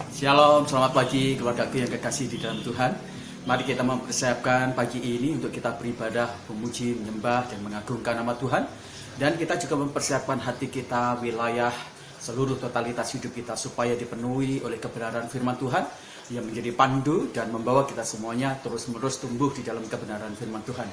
Shalom, selamat pagi keluargaku yang kekasih di dalam Tuhan. Mari kita mempersiapkan pagi ini untuk kita beribadah, memuji, menyembah, dan mengagungkan nama Tuhan. Dan kita juga mempersiapkan hati kita, wilayah, seluruh totalitas hidup kita supaya dipenuhi oleh kebenaran firman Tuhan yang menjadi pandu dan membawa kita semuanya terus-menerus tumbuh di dalam kebenaran firman Tuhan.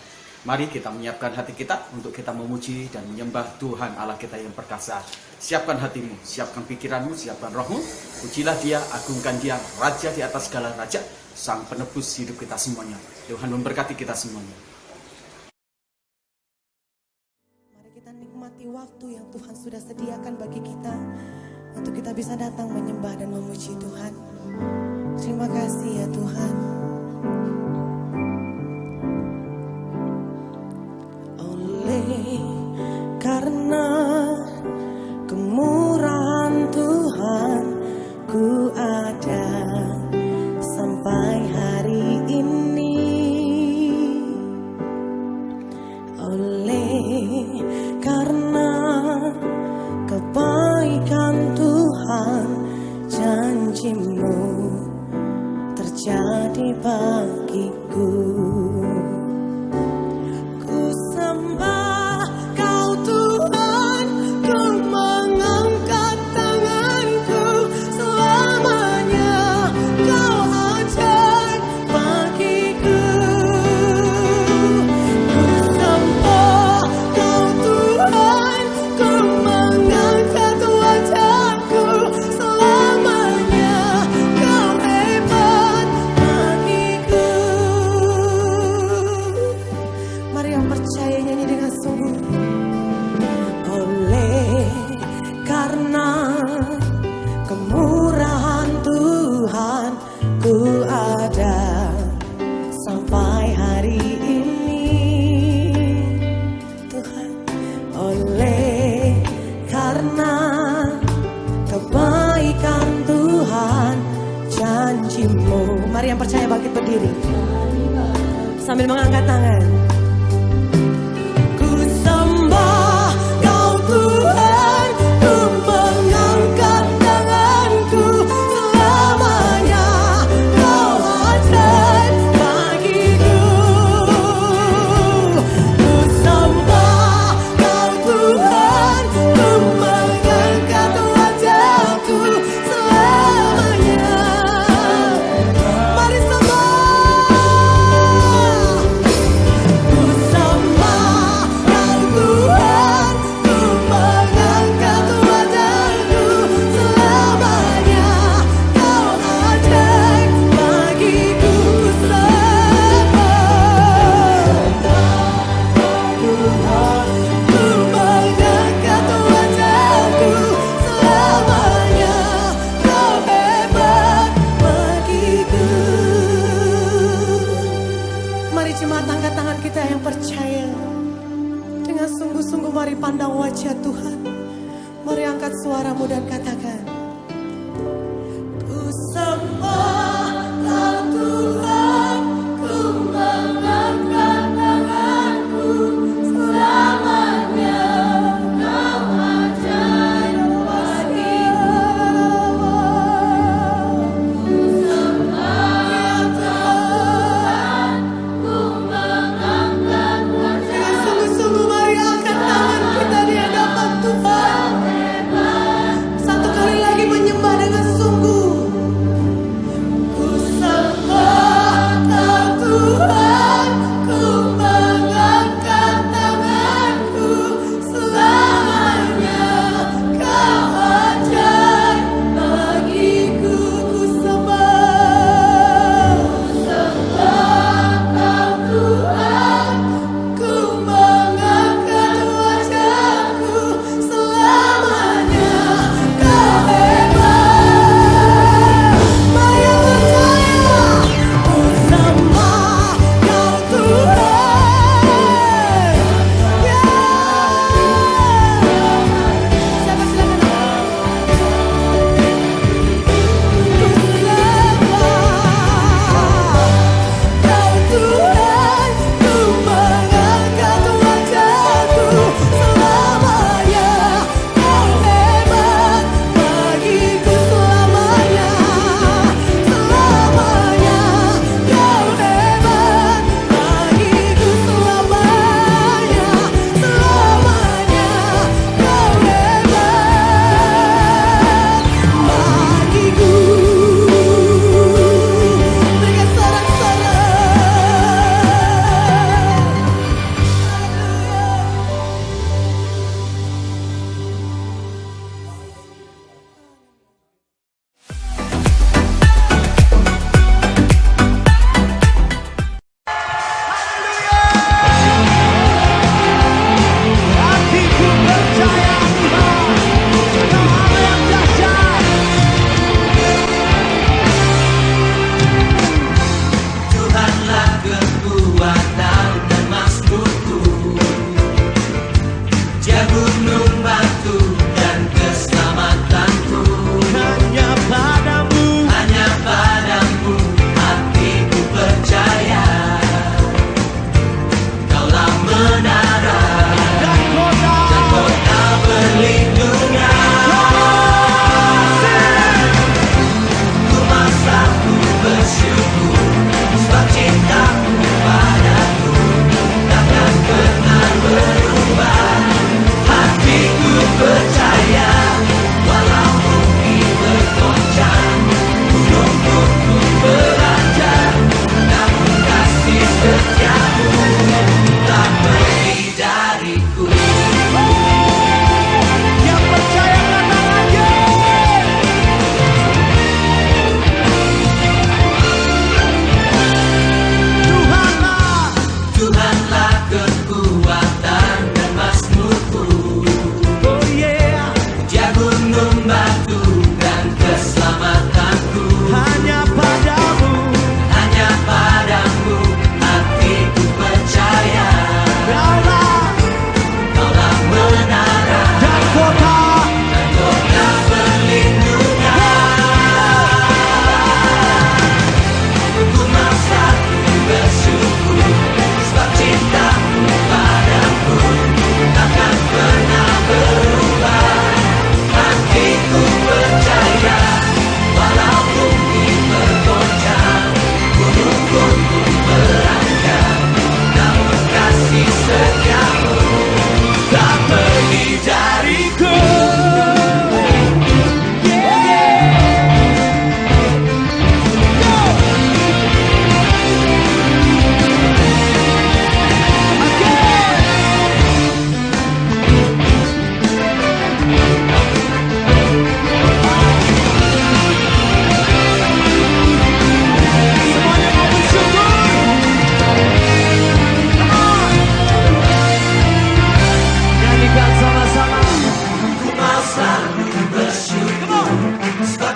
Mari kita menyiapkan hati kita untuk kita memuji dan menyembah Tuhan Allah kita yang perkasa. Siapkan hatimu, siapkan pikiranmu, siapkan rohmu. Pujilah Dia, agungkan Dia, Raja di atas segala raja, Sang penebus hidup kita semuanya. Tuhan memberkati kita semuanya. Mari kita nikmati waktu yang Tuhan sudah sediakan bagi kita untuk kita bisa datang menyembah dan memuji Tuhan. Terima kasih ya Tuhan. Karena kemurahan Tuhan ku ada sampai hari ini. Oleh karena kebaikan Tuhan, janji-Mu terjadi bagiku. Mari yang percaya bangkit berdiri sambil mengangkat tangan. Ku sembah Kau Tuhan, ku mengangkat tanganku, selamanya Kau ajaib bagiku. Ku sembah Kau Tuhan, ku mengangkat wajahku selamanya. Mari sembah.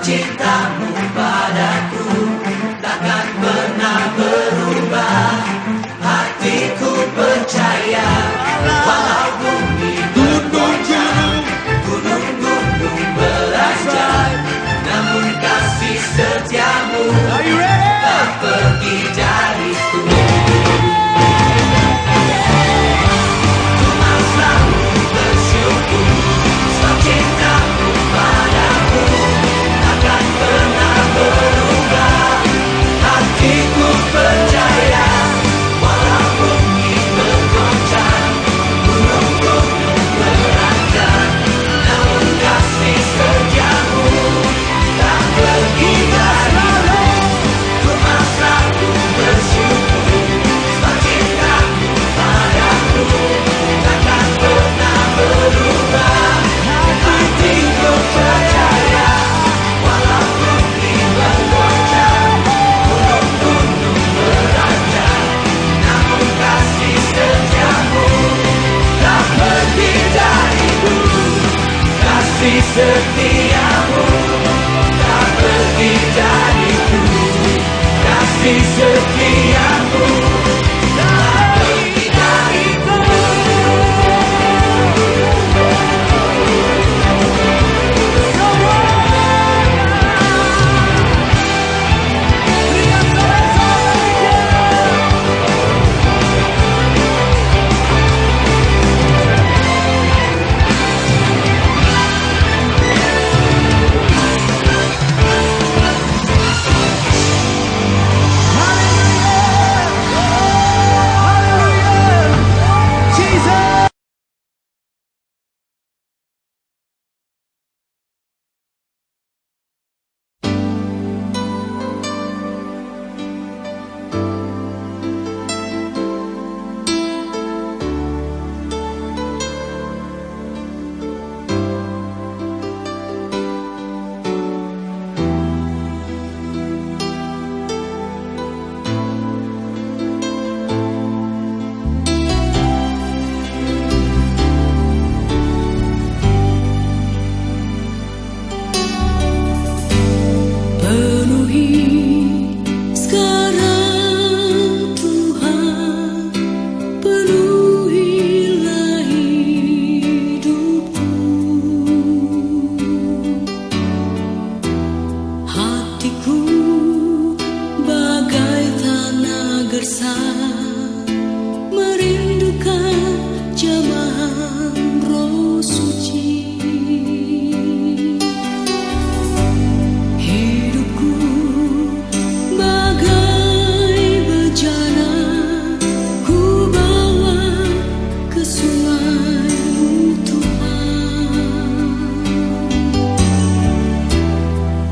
cintamu padaku takkan pernah berubah. Hatiku percaya walau bumi bergoncang, gunung-gunung beranjak, namun kasih setiamu tak pergi dariku. Ku mau selalu bersyukur sebab cintamu padaku takkan pernah berubah. Hatiku percaya walau bumi bergoncang, gunung-gunung beranjak, namun kasih setiamu tak pergi dariku. Ku mau selalu bersyukur sebab cintamu padaku takkan pernah berubah. Hatiku percaya walau bumi bergoncang, gunung-gunung beranjak, namun kasih setiamu tak pergi dariku. Kasih setiamu tak pergi dariku. Kasih setiamu tak pergi dariku.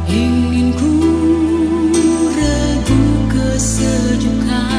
Ingin ku regu kesejukan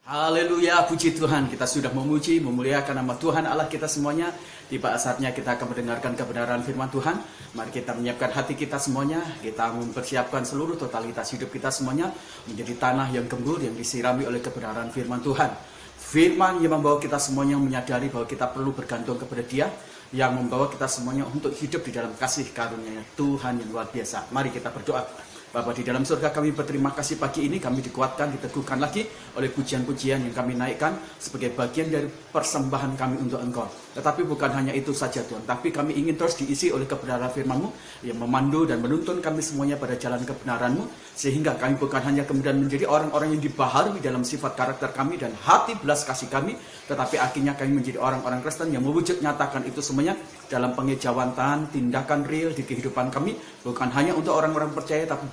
Haleluya, puji Tuhan. Kita sudah memuji, memuliakan nama Tuhan Allah kita semuanya. Tiba saatnya kita akan mendengarkan kebenaran firman Tuhan. Mari kita menyiapkan hati kita semuanya. Kita mempersiapkan seluruh totalitas hidup kita semuanya menjadi tanah yang gembur, yang disirami oleh kebenaran firman Tuhan. Firman yang membawa kita semuanya menyadari bahwa kita perlu bergantung kepada Dia, yang membawa kita semuanya untuk hidup di dalam kasih karunia Tuhan yang luar biasa. Mari kita berdoa. Bapa di dalam surga, kami berterima kasih pagi ini, kami dikuatkan, diteguhkan lagi oleh pujian-pujian yang kami naikkan sebagai bagian dari persembahan kami untuk Engkau. Tetapi bukan hanya itu saja Tuhan, tapi kami ingin terus diisi oleh kebenaran firman-Mu yang memandu dan menuntun kami semuanya pada jalan kebenaran-Mu, sehingga kami bukan hanya kemudian menjadi orang-orang yang dibaharui dalam sifat karakter kami dan hati belas kasih kami, tetapi akhirnya kami menjadi orang-orang Kristen yang mewujud nyatakan itu semuanya dalam pengejawatan, tindakan real di kehidupan kami, bukan hanya untuk orang-orang percaya, tapi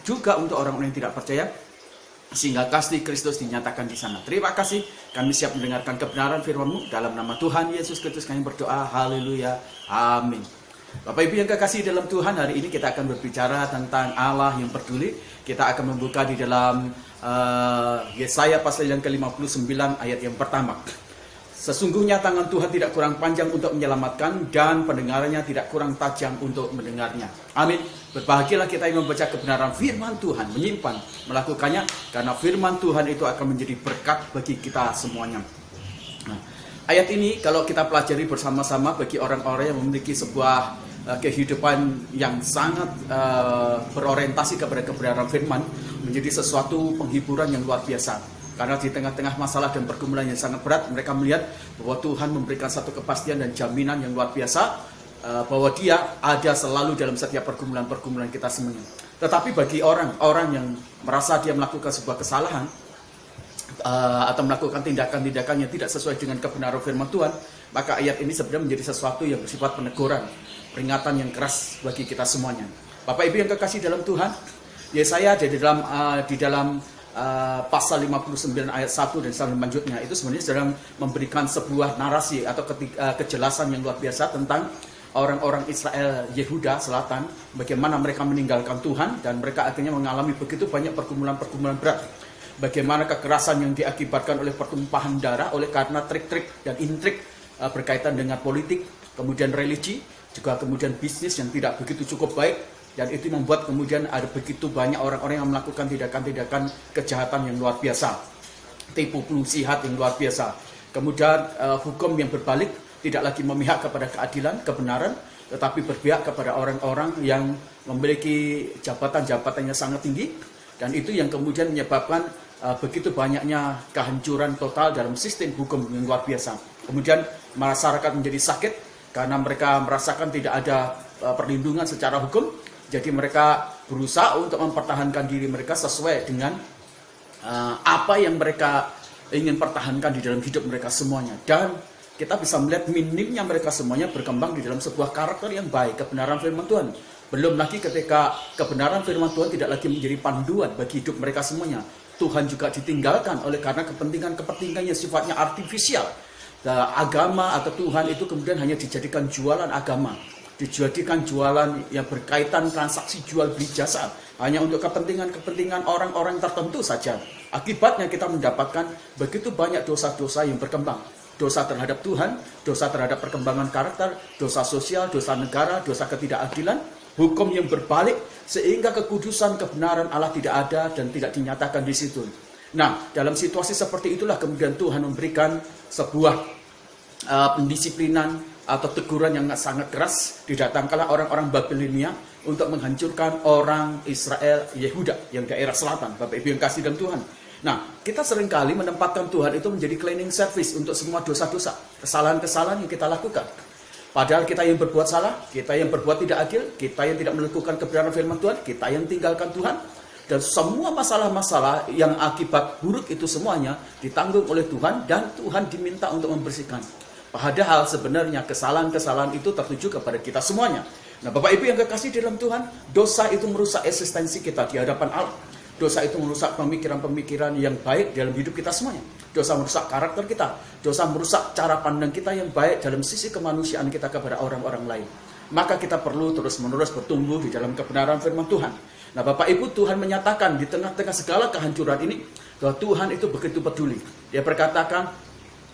juga untuk orang-orang yang tidak percaya, sehingga kasih Kristus dinyatakan di sana. Terima kasih, kami siap mendengarkan kebenaran firman-Mu. Dalam nama Tuhan Yesus Kristus kami berdoa, haleluya, amin. Bapak Ibu yang kekasih dalam Tuhan, hari ini kita akan berbicara tentang Allah yang peduli. Kita akan membuka di dalam Yesaya pasal yang ke-59 ayat yang pertama. Sesungguhnya tangan Tuhan tidak kurang panjang untuk menyelamatkan, dan pendengarannya tidak kurang tajam untuk mendengarnya. Amin. Berbahagialah kita yang membaca kebenaran firman Tuhan, menyimpan, melakukannya, karena firman Tuhan itu akan menjadi berkat bagi kita semuanya. Nah, ayat ini kalau kita pelajari bersama-sama bagi orang-orang yang memiliki sebuah kehidupan yang sangat berorientasi kepada kebenaran firman, menjadi sesuatu penghiburan yang luar biasa. Karena di tengah-tengah masalah dan pergumulan yang sangat berat, mereka melihat bahwa Tuhan memberikan satu kepastian dan jaminan yang luar biasa, bahwa Dia ada selalu dalam setiap pergumulan-pergumulan kita semuanya. Tetapi bagi orang-orang yang merasa dia melakukan sebuah kesalahan, atau melakukan tindakan-tindakan yang tidak sesuai dengan kebenaran firman Tuhan, maka ayat ini sebenarnya menjadi sesuatu yang bersifat peneguran, peringatan yang keras bagi kita semuanya. Bapak Ibu yang kekasih dalam Tuhan, Yesaya di dalam pasal 59 ayat 1 dan selanjutnya itu sebenarnya sedang memberikan sebuah narasi atau kejelasan yang luar biasa tentang orang-orang Israel Yehuda Selatan, bagaimana mereka meninggalkan Tuhan dan mereka akhirnya mengalami begitu banyak pergumulan-pergumulan berat. Bagaimana kekerasan yang diakibatkan oleh pertumpahan darah oleh karena trik-trik dan intrik berkaitan dengan politik, kemudian religi, juga kemudian bisnis yang tidak begitu cukup baik. Dan itu membuat kemudian ada begitu banyak orang-orang yang melakukan tindakan-tindakan kejahatan yang luar biasa, tipu pelusihat yang luar biasa. Kemudian hukum yang berbalik, tidak lagi memihak kepada keadilan, kebenaran, tetapi berpihak kepada orang-orang yang memiliki jabatan-jabatan yang sangat tinggi. Dan itu yang kemudian menyebabkan begitu banyaknya kehancuran total dalam sistem hukum yang luar biasa. Kemudian masyarakat menjadi sakit karena mereka merasakan tidak ada perlindungan secara hukum. Jadi mereka berusaha untuk mempertahankan diri mereka sesuai dengan apa yang mereka ingin pertahankan di dalam hidup mereka semuanya. Dan kita bisa melihat minimnya mereka semuanya berkembang di dalam sebuah karakter yang baik, kebenaran firman Tuhan. Belum lagi ketika kebenaran firman Tuhan tidak lagi menjadi panduan bagi hidup mereka semuanya. Tuhan juga ditinggalkan oleh karena kepentingan-kepentingan yang sifatnya artifisial. Agama atau Tuhan itu kemudian hanya dijadikan jualan agama. Dijadikan jualan yang berkaitan transaksi jual beli jasa hanya untuk kepentingan-kepentingan orang-orang tertentu saja. Akibatnya kita mendapatkan begitu banyak dosa-dosa yang berkembang. Dosa terhadap Tuhan, dosa terhadap perkembangan karakter, dosa sosial, dosa negara, dosa ketidakadilan, hukum yang berbalik, sehingga kekudusan kebenaran Allah tidak ada dan tidak dinyatakan di situ. Nah, dalam situasi seperti itulah kemudian Tuhan memberikan sebuah pendisiplinan atau teguran yang sangat keras. Didatangkanlah orang-orang Babilonia untuk menghancurkan orang Israel Yehuda yang daerah selatan. Bapak Ibu yang kasih dalam Tuhan. Nah, kita seringkali menempatkan Tuhan itu menjadi cleaning service untuk semua dosa-dosa, kesalahan-kesalahan yang kita lakukan. Padahal kita yang berbuat salah, kita yang berbuat tidak adil, kita yang tidak melakukan kebenaran firman Tuhan, kita yang tinggalkan Tuhan. Dan semua masalah-masalah yang akibat buruk itu semuanya ditanggung oleh Tuhan, dan Tuhan diminta untuk membersihkan. Padahal sebenarnya kesalahan-kesalahan itu tertuju kepada kita semuanya. Nah, Bapak Ibu yang kekasih dalam Tuhan, dosa itu merusak eksistensi kita di hadapan Allah. Dosa itu merusak pemikiran-pemikiran yang baik dalam hidup kita semuanya. Dosa merusak karakter kita. Dosa merusak cara pandang kita yang baik dalam sisi kemanusiaan kita kepada orang-orang lain. Maka kita perlu terus-menerus bertumbuh di dalam kebenaran firman Tuhan. Nah, Bapak Ibu, Tuhan menyatakan di tengah-tengah segala kehancuran ini, bahwa Tuhan itu begitu peduli. Dia berkatakan,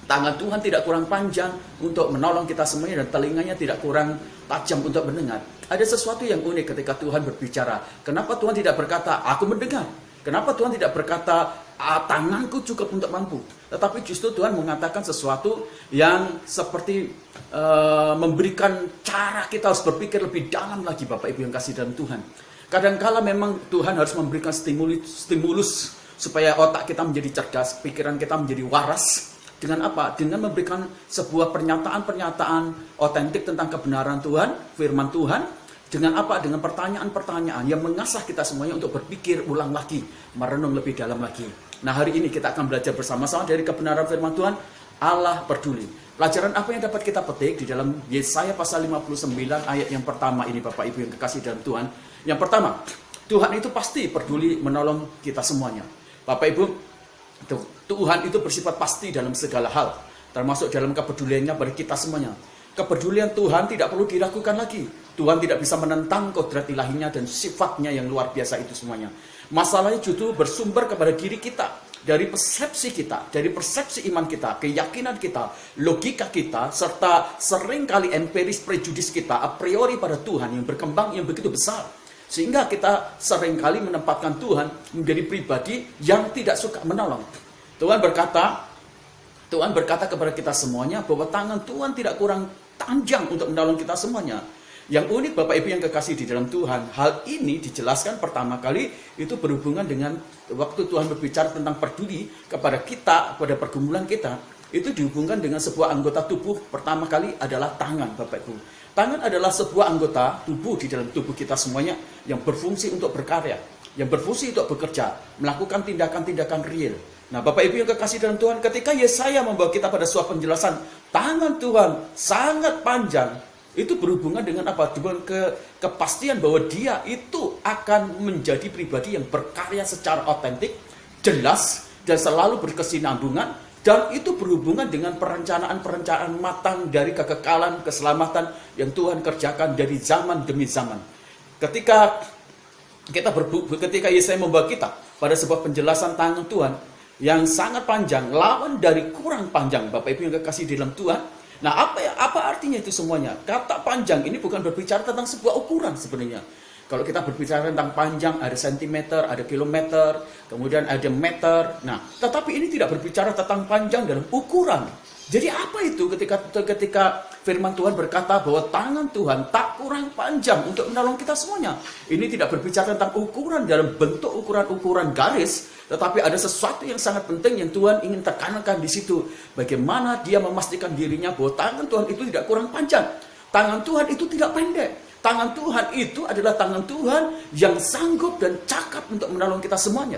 tangan Tuhan tidak kurang panjang untuk menolong kita semuanya, dan telinganya tidak kurang tajam untuk mendengar. Ada sesuatu yang unik ketika Tuhan berbicara. Kenapa Tuhan tidak berkata, aku mendengar? Kenapa Tuhan tidak berkata, tanganku cukup untuk mampu? Tetapi justru Tuhan mengatakan sesuatu yang seperti memberikan cara kita harus berpikir lebih dalam lagi, Bapak Ibu yang kasih dalam Tuhan. Kadangkala memang Tuhan harus memberikan stimulus supaya otak kita menjadi cerdas, pikiran kita menjadi waras. Dengan apa? Dengan memberikan sebuah pernyataan-pernyataan otentik tentang kebenaran Tuhan, firman Tuhan. Dengan apa? Dengan pertanyaan-pertanyaan yang mengasah kita semuanya untuk berpikir ulang lagi, merenung lebih dalam lagi. Nah, hari ini kita akan belajar bersama-sama dari kebenaran firman Tuhan. Allah peduli. Pelajaran apa yang dapat kita petik di dalam Yesaya pasal 59 ayat yang pertama ini, Bapak Ibu yang kekasih dalam Tuhan. Yang pertama, Tuhan itu pasti peduli menolong kita semuanya. Bapak Ibu, Tuhan itu bersifat pasti dalam segala hal, termasuk dalam kepeduliannya pada kita semuanya. Kepedulian Tuhan tidak perlu diragukan lagi. Tuhan tidak bisa menentang kodrat ilahinya dan sifatnya yang luar biasa itu semuanya. Masalahnya justru bersumber kepada diri kita, dari persepsi kita, dari persepsi iman kita, keyakinan kita, logika kita, serta seringkali empiris prejudis kita a priori pada Tuhan yang berkembang yang begitu besar. Sehingga kita seringkali menempatkan Tuhan menjadi pribadi yang tidak suka menolong. Tuhan berkata kepada kita semuanya bahwa tangan Tuhan tidak kurang panjang untuk menolong kita semuanya. Yang unik Bapak Ibu yang kekasih di dalam Tuhan, hal ini dijelaskan pertama kali itu berhubungan dengan waktu Tuhan berbicara tentang peduli kepada kita, pada pergumulan kita. Itu dihubungkan dengan sebuah anggota tubuh, pertama kali adalah tangan, Bapak Ibu. Tangan adalah sebuah anggota tubuh di dalam tubuh kita semuanya yang berfungsi untuk berkarya, yang berfungsi untuk bekerja, melakukan tindakan-tindakan real. Nah, Bapak Ibu yang kekasih dalam Tuhan, ketika Yesaya membawa kita pada suatu penjelasan, tangan Tuhan sangat panjang, itu berhubungan dengan apa? Dengan kepastian bahwa dia itu akan menjadi pribadi yang berkarya secara otentik, jelas, dan selalu berkesinambungan, dan itu berhubungan dengan perencanaan-perencanaan matang dari kekekalan, keselamatan yang Tuhan kerjakan dari zaman demi zaman. Ketika Yesaya membawa kita pada sebuah penjelasan tangan Tuhan yang sangat panjang, lawan dari kurang panjang, Bapak Ibu yang kekasih di dalam Tuhan. Nah, apa artinya itu semuanya? Kata panjang ini bukan berbicara tentang sebuah ukuran sebenarnya. Kalau kita berbicara tentang panjang, ada sentimeter, ada kilometer, kemudian ada meter. Nah, tetapi ini tidak berbicara tentang panjang dalam ukuran. Jadi apa itu ketika firman Tuhan berkata bahwa tangan Tuhan tak kurang panjang untuk menolong kita semuanya? Ini tidak berbicara tentang ukuran dalam bentuk ukuran-ukuran garis, tetapi ada sesuatu yang sangat penting yang Tuhan ingin tekankan di situ. Bagaimana dia memastikan dirinya bahwa tangan Tuhan itu tidak kurang panjang. Tangan Tuhan itu tidak pendek. Tangan Tuhan itu adalah tangan Tuhan yang sanggup dan cakap untuk menolong kita semuanya.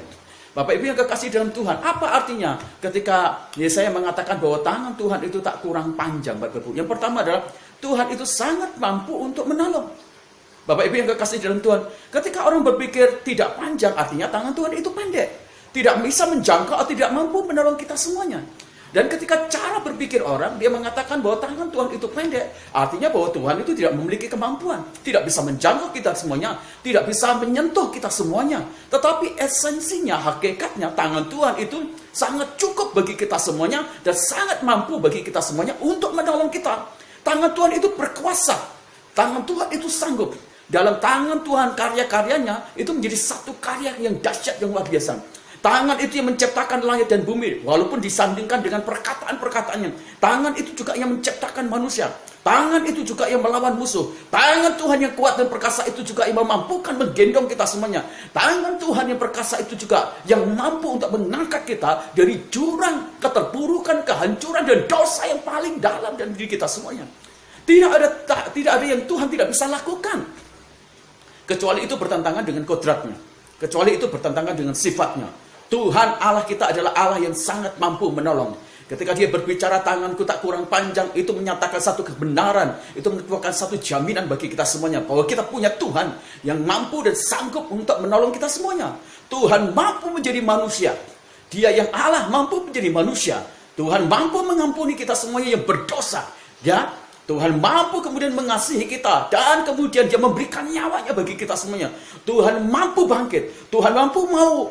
Bapak Ibu yang kekasih dalam Tuhan, apa artinya ketika Yesaya mengatakan bahwa tangan Tuhan itu tak kurang panjang, Bapak Ibu? Yang pertama adalah Tuhan itu sangat mampu untuk menolong. Bapak Ibu yang kekasih dalam Tuhan, ketika orang berpikir tidak panjang, artinya tangan Tuhan itu pendek, tidak bisa menjangkau atau tidak mampu menolong kita semuanya. Dan ketika cara berpikir orang, dia mengatakan bahwa tangan Tuhan itu pendek, artinya bahwa Tuhan itu tidak memiliki kemampuan, tidak bisa menjangkau kita semuanya, tidak bisa menyentuh kita semuanya. Tetapi esensinya, hakikatnya, tangan Tuhan itu sangat cukup bagi kita semuanya dan sangat mampu bagi kita semuanya untuk menolong kita. Tangan Tuhan itu berkuasa, tangan Tuhan itu sanggup. Dalam tangan Tuhan, karya-karyanya itu menjadi satu karya yang dahsyat, yang luar biasa. Tangan itu yang menciptakan langit dan bumi, walaupun disandingkan dengan perkataan-perkataannya. Tangan itu juga yang menciptakan manusia. Tangan itu juga yang melawan musuh. Tangan Tuhan yang kuat dan perkasa itu juga yang memampukan menggendong kita semuanya. Tangan Tuhan yang perkasa itu juga yang mampu untuk mengangkat kita dari jurang keterpurukan, kehancuran, dan dosa yang paling dalam dan diri kita semuanya. Tidak ada yang Tuhan tidak bisa lakukan, kecuali itu bertentangan dengan kodratnya, kecuali itu bertentangan dengan sifatnya. Tuhan Allah kita adalah Allah yang sangat mampu menolong. Ketika dia berbicara tanganku tak kurang panjang, itu menyatakan satu kebenaran, itu merupakan satu jaminan bagi kita semuanya bahwa kita punya Tuhan yang mampu dan sanggup untuk menolong kita semuanya. Tuhan mampu menjadi manusia. Dia yang Allah mampu menjadi manusia. Tuhan mampu mengampuni kita semuanya yang berdosa. Ya, Tuhan mampu kemudian mengasihi kita dan kemudian dia memberikan nyawanya bagi kita semuanya. Tuhan mampu bangkit, Tuhan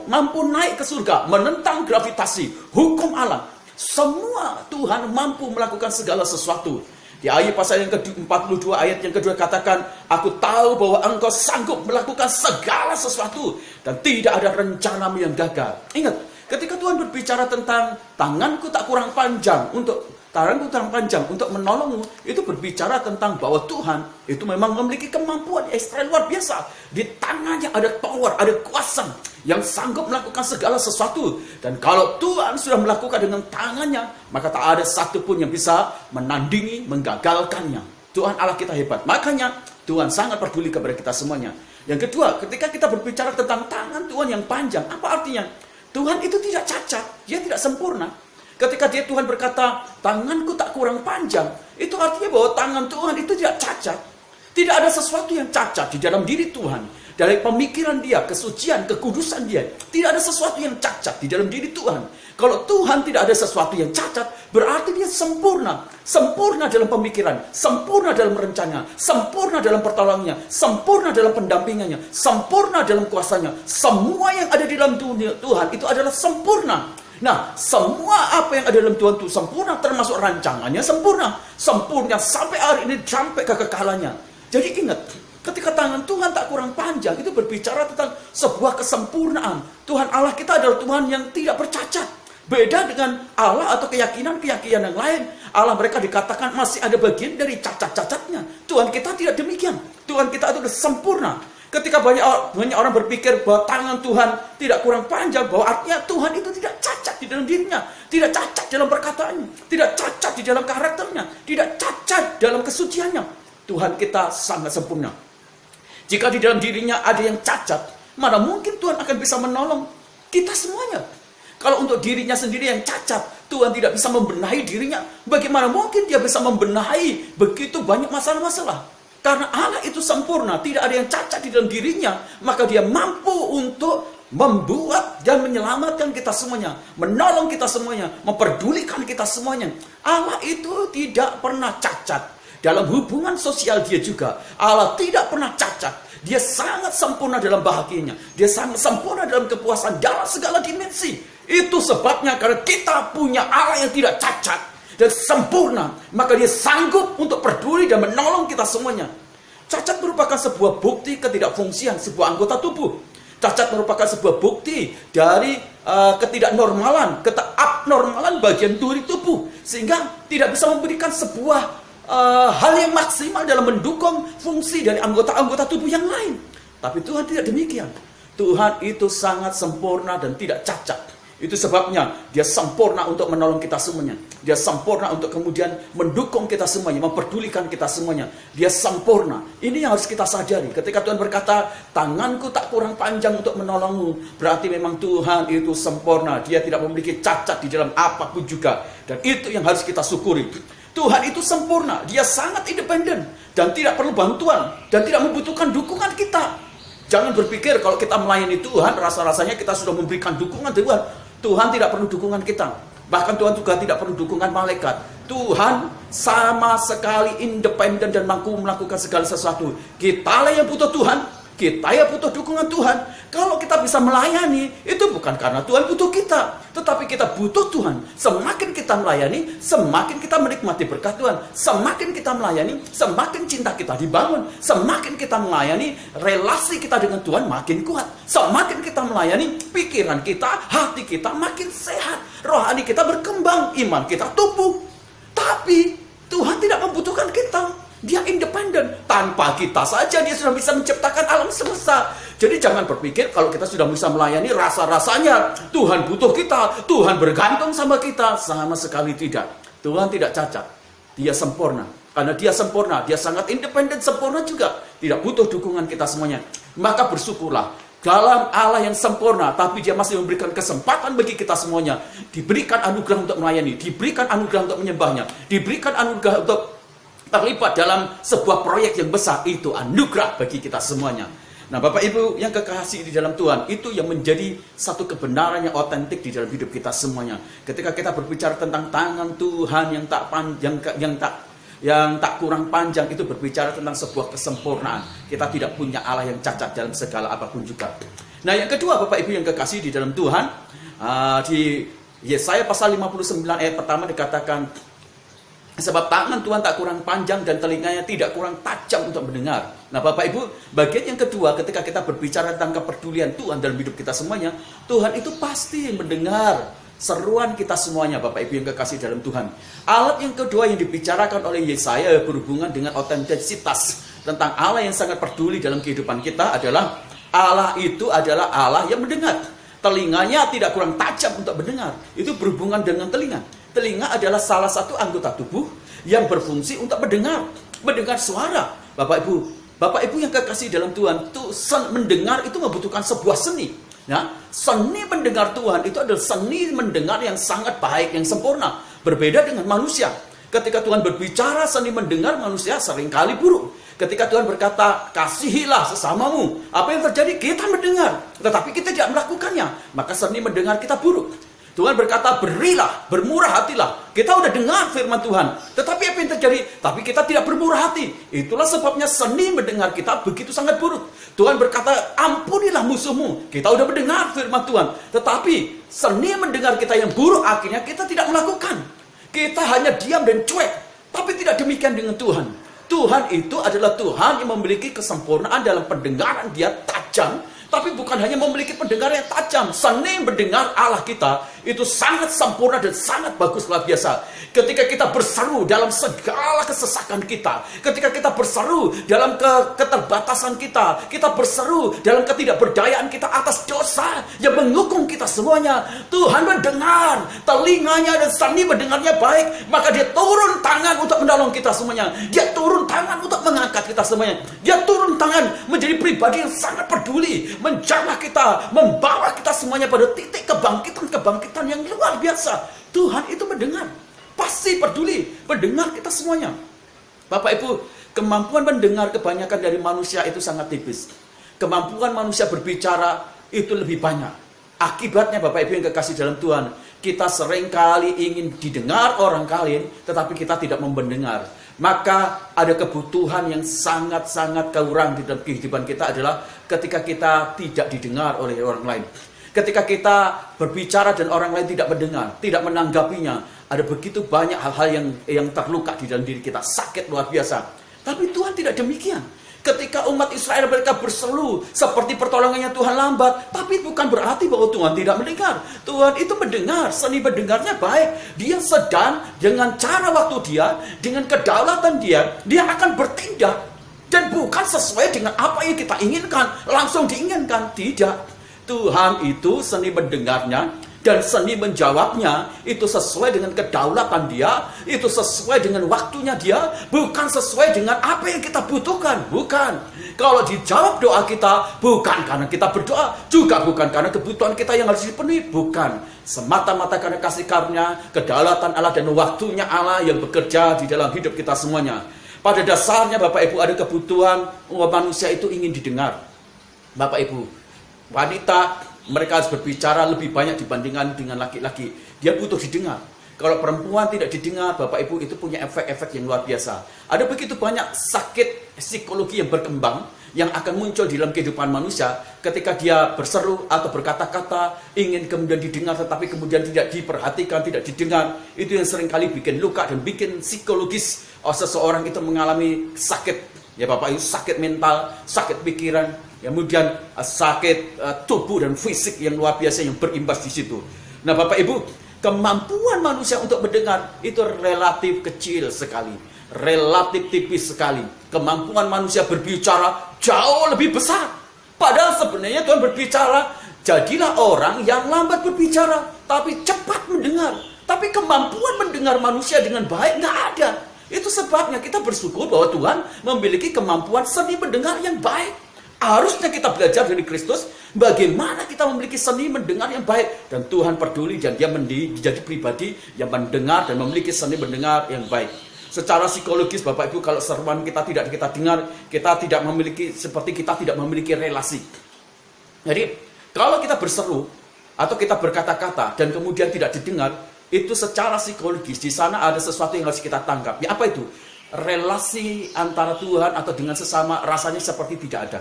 mampu naik ke surga, menentang gravitasi, hukum alam. Semua Tuhan mampu melakukan segala sesuatu. Di ayat pasal yang ke-42 ayat yang kedua katakan, aku tahu bahwa engkau sanggup melakukan segala sesuatu dan tidak ada rencanamu yang gagal. Ingat, ketika Tuhan berbicara tentang tanganku tak kurang panjang untuk menolongmu, itu berbicara tentang bahwa Tuhan itu memang memiliki kemampuan ekstra luar biasa. Di tangannya ada power, ada kuasa yang sanggup melakukan segala sesuatu. Dan kalau Tuhan sudah melakukan dengan tangannya, maka tak ada satupun yang bisa menandingi, menggagalkannya. Tuhan Allah kita hebat. Makanya Tuhan sangat peduli kepada kita semuanya. Yang kedua, ketika kita berbicara tentang tangan Tuhan yang panjang, apa artinya? Tuhan itu tidak cacat, dia tidak sempurna. Ketika Tuhan berkata, tanganku tak kurang panjang, itu artinya bahwa tangan Tuhan itu tidak cacat. Tidak ada sesuatu yang cacat di dalam diri Tuhan. Dari pemikiran dia, kesucian, kekudusan dia. Tidak ada sesuatu yang cacat di dalam diri Tuhan. Kalau Tuhan tidak ada sesuatu yang cacat, berarti dia sempurna. Sempurna dalam pemikiran, sempurna dalam rencana, sempurna dalam pertolongannya, sempurna dalam pendampingannya, sempurna dalam kuasanya. Semua yang ada di dalam dunia Tuhan itu adalah sempurna. Nah, semua apa yang ada dalam Tuhan itu sempurna, termasuk rancangannya sempurna. Sempurna sampai hari ini, sampai kekekalannya. Jadi ingat, ketika tangan Tuhan tak kurang panjang, itu berbicara tentang sebuah kesempurnaan. Tuhan Allah kita adalah Tuhan yang tidak bercacat. Beda dengan Allah atau keyakinan-keyakinan yang lain. Allah mereka dikatakan masih ada bagian dari cacat-cacatnya. Tuhan kita tidak demikian. Tuhan kita itu sempurna. Ketika banyak orang berpikir bahwa tangan Tuhan tidak kurang panjang, bahwa artinya Tuhan itu tidak cacat di dalam dirinya, tidak cacat dalam perkataannya, tidak cacat di dalam karakternya, tidak cacat dalam kesuciannya. Tuhan kita sangat sempurna. Jika di dalam dirinya ada yang cacat, mana mungkin Tuhan akan bisa menolong kita semuanya. Kalau untuk dirinya sendiri yang cacat, Tuhan tidak bisa membenahi dirinya, bagaimana mungkin dia bisa membenahi begitu banyak masalah-masalah? Karena Allah itu sempurna, tidak ada yang cacat di dalam dirinya, maka dia mampu untuk membuat dan menyelamatkan kita semuanya, menolong kita semuanya, memperdulikan kita semuanya. Allah itu tidak pernah cacat. Dalam hubungan sosial dia juga, Allah tidak pernah cacat. Dia sangat sempurna dalam bahagianya. Dia sangat sempurna dalam kepuasan dalam segala dimensi. Itu sebabnya karena kita punya Allah yang tidak cacat dan sempurna, maka dia sanggup untuk peduli dan menolong kita semuanya. Cacat merupakan sebuah bukti ketidakfungsian sebuah anggota tubuh. Cacat merupakan sebuah bukti dari ketidaknormalan, keabnormalan bagian duri tubuh, sehingga tidak bisa memberikan sebuah hal yang maksimal dalam mendukung fungsi dari anggota-anggota tubuh yang lain. Tapi Tuhan tidak demikian. Tuhan itu sangat sempurna dan tidak cacat. Itu sebabnya dia sempurna untuk menolong kita semuanya. Dia sempurna untuk kemudian mendukung kita semuanya, memperdulikan kita semuanya. Dia sempurna. Ini yang harus kita sadari. Ketika Tuhan berkata, tanganku tak kurang panjang untuk menolongmu, berarti memang Tuhan itu sempurna. Dia tidak memiliki cacat di dalam apapun juga. Dan itu yang harus kita syukuri. Tuhan itu sempurna. Dia sangat independen dan tidak perlu bantuan dan tidak membutuhkan dukungan kita. Jangan berpikir kalau kita melayani Tuhan, rasa-rasanya kita sudah memberikan dukungan Tuhan. Tuhan tidak perlu dukungan kita. Bahkan Tuhan juga tidak perlu dukungan malaikat. Tuhan sama sekali independen dan mampu melakukan segala sesuatu. Kita yang butuh Tuhan. Kita yang butuh dukungan Tuhan. Kalau kita bisa melayani, itu bukan karena Tuhan butuh kita, tetapi kita butuh Tuhan. Semakin kita melayani, semakin kita menikmati berkat Tuhan. Semakin kita melayani, semakin cinta kita dibangun. Semakin kita melayani, relasi kita dengan Tuhan makin kuat. Semakin kita melayani, pikiran kita, hati kita makin sehat. Rohani kita berkembang, iman kita tumbuh. Tapi Tuhan tidak membutuhkan kita. Dia independen. Tanpa kita saja dia sudah bisa menciptakan alam semesta. Jadi jangan berpikir kalau kita sudah bisa melayani, rasa-rasanya Tuhan butuh kita, Tuhan bergantung sama kita. Sama sekali tidak. Tuhan tidak cacat. Dia sempurna. Karena dia sempurna, dia sangat independen, sempurna juga. Tidak butuh dukungan kita semuanya. Maka bersyukurlah. Dalam Allah yang sempurna, tapi dia masih memberikan kesempatan bagi kita semuanya. Diberikan anugerah untuk melayani, diberikan anugerah untuk menyembahnya, diberikan anugerah untuk terlibat dalam sebuah proyek yang besar. Itu anugerah bagi kita semuanya. Nah, Bapak Ibu yang kekasih di dalam Tuhan, itu yang menjadi satu kebenaran yang otentik di dalam hidup kita semuanya. Ketika kita berbicara tentang tangan Tuhan yang tak yang tak kurang panjang itu berbicara tentang sebuah kesempurnaan. Kita tidak punya Allah yang cacat dalam segala apapun juga. Nah, yang kedua Bapak Ibu yang kekasih di dalam Tuhan, di Yesaya pasal 59 ayat pertama dikatakan, sebab tangan Tuhan tak kurang panjang dan telinganya tidak kurang tajam untuk mendengar. Nah Bapak Ibu, bagian yang kedua ketika kita berbicara tentang kepedulian Tuhan dalam hidup kita semuanya, Tuhan itu pasti mendengar seruan kita semuanya Bapak Ibu yang kekasih dalam Tuhan. Alat yang kedua yang dibicarakan oleh Yesaya berhubungan dengan otentisitas tentang Allah yang sangat peduli dalam kehidupan kita adalah Allah itu adalah Allah yang mendengar. Telinganya tidak kurang tajam untuk mendengar. Itu berhubungan dengan telinga. Telinga adalah salah satu anggota tubuh yang berfungsi untuk mendengar suara. Bapak Ibu yang kekasih dalam Tuhan, mendengar itu membutuhkan sebuah seni. Ya, seni mendengar Tuhan itu adalah seni mendengar yang sangat baik, yang sempurna. Berbeda dengan manusia. Ketika Tuhan berbicara, seni mendengar manusia seringkali buruk. Ketika Tuhan berkata, kasihilah sesamamu, apa yang terjadi? Kita mendengar, tetapi kita tidak melakukannya. Maka seni mendengar kita buruk. Tuhan berkata, berilah, bermurah hatilah. Kita udah dengar firman Tuhan, tetapi apa yang terjadi? Tapi kita tidak bermurah hati. Itulah sebabnya seni mendengar kita begitu sangat buruk. Tuhan berkata, ampunilah musuhmu. Kita udah mendengar firman Tuhan, tetapi seni mendengar kita yang buruk, akhirnya kita tidak melakukan. Kita hanya diam dan cuek. Tapi tidak demikian dengan Tuhan. Tuhan itu adalah Tuhan yang memiliki kesempurnaan dalam pendengaran. Dia tajam, tapi bukan hanya memiliki pendengaran yang tajam. Seni mendengar Allah kita itu sangat sempurna dan sangat bagus, luar biasa. Ketika kita berseru dalam segala kesesakan kita, ketika kita berseru dalam keterbatasan kita, kita berseru dalam ketidakberdayaan kita atas dosa yang menghukum kita semuanya, Tuhan mendengar, telinganya dan seni mendengarnya baik, maka dia turun tangan untuk menolong kita semuanya. Dia turun tangan untuk mengangkat kita semuanya. Dia turun tangan menjadi pribadi yang sangat peduli, menjamah kita, membawa kita semuanya pada titik kebangkitan yang luar biasa. Tuhan itu mendengar, pasti peduli, mendengar kita semuanya. Bapak Ibu, kemampuan mendengar kebanyakan dari manusia itu sangat tipis. Kemampuan manusia berbicara itu lebih banyak. Akibatnya Bapak Ibu yang kekasih dalam Tuhan, kita seringkali ingin didengar orang lain, tetapi kita tidak mau mendengar. Maka ada kebutuhan yang sangat-sangat kurang di dalam kehidupan kita adalah ketika kita tidak didengar oleh orang lain. Ketika kita berbicara dan orang lain tidak mendengar, tidak menanggapinya, ada begitu banyak hal-hal yang terluka di dalam diri kita, sakit luar biasa. Tapi Tuhan tidak demikian. Ketika umat Israel mereka berseru seperti pertolongannya Tuhan lambat, tapi bukan berarti bahwa Tuhan tidak mendengar. Tuhan itu mendengar, seni mendengarnya baik. Dia sedang dengan cara waktu dia, dengan kedaulatan dia akan bertindak. Dan bukan sesuai dengan apa yang kita inginkan, langsung diinginkan, tidak. Tuhan itu seni mendengarnya dan seni menjawabnya itu sesuai dengan kedaulatan dia, itu sesuai dengan waktunya dia, bukan sesuai dengan apa yang kita butuhkan. Bukan. Kalau dijawab doa kita, bukan karena kita berdoa, juga bukan karena kebutuhan kita yang harus dipenuhi, bukan. Semata-mata karena kasih karunia, kedaulatan Allah dan waktunya Allah yang bekerja di dalam hidup kita semuanya. Pada dasarnya Bapak Ibu ada kebutuhan manusia itu ingin didengar. Bapak Ibu, wanita mereka harus berbicara lebih banyak dibandingkan dengan laki-laki. Dia butuh didengar. Kalau perempuan tidak didengar, Bapak Ibu, itu punya efek-efek yang luar biasa. Ada begitu banyak sakit psikologi yang berkembang yang akan muncul di dalam kehidupan manusia ketika dia berseru atau berkata-kata ingin kemudian didengar tetapi kemudian tidak diperhatikan, tidak didengar. Itu yang seringkali bikin luka dan bikin psikologis seseorang itu mengalami sakit. Ya Bapak Ibu, sakit mental, sakit pikiran, kemudian sakit tubuh dan fisik yang luar biasa yang berimbas di situ. Nah Bapak Ibu, kemampuan manusia untuk mendengar itu relatif kecil sekali, relatif tipis sekali. Kemampuan manusia berbicara jauh lebih besar. Padahal sebenarnya Tuhan berbicara, jadilah orang yang lambat berbicara, tapi cepat mendengar. Tapi kemampuan mendengar manusia dengan baik nggak ada. Itu sebabnya kita bersyukur bahwa Tuhan memiliki kemampuan seni mendengar yang baik. Harusnya kita belajar dari Kristus bagaimana kita memiliki seni mendengar yang baik. Dan Tuhan peduli dan dia menjadi pribadi yang mendengar dan memiliki seni mendengar yang baik. Secara psikologis Bapak Ibu, kalau seruan kita tidak kita dengar, kita tidak memiliki, seperti kita tidak memiliki relasi. Jadi kalau kita berseru atau kita berkata-kata dan kemudian tidak didengar, itu secara psikologis di sana ada sesuatu yang harus kita tangkap. Ya apa itu? relasi antara Tuhan atau dengan sesama rasanya seperti tidak ada.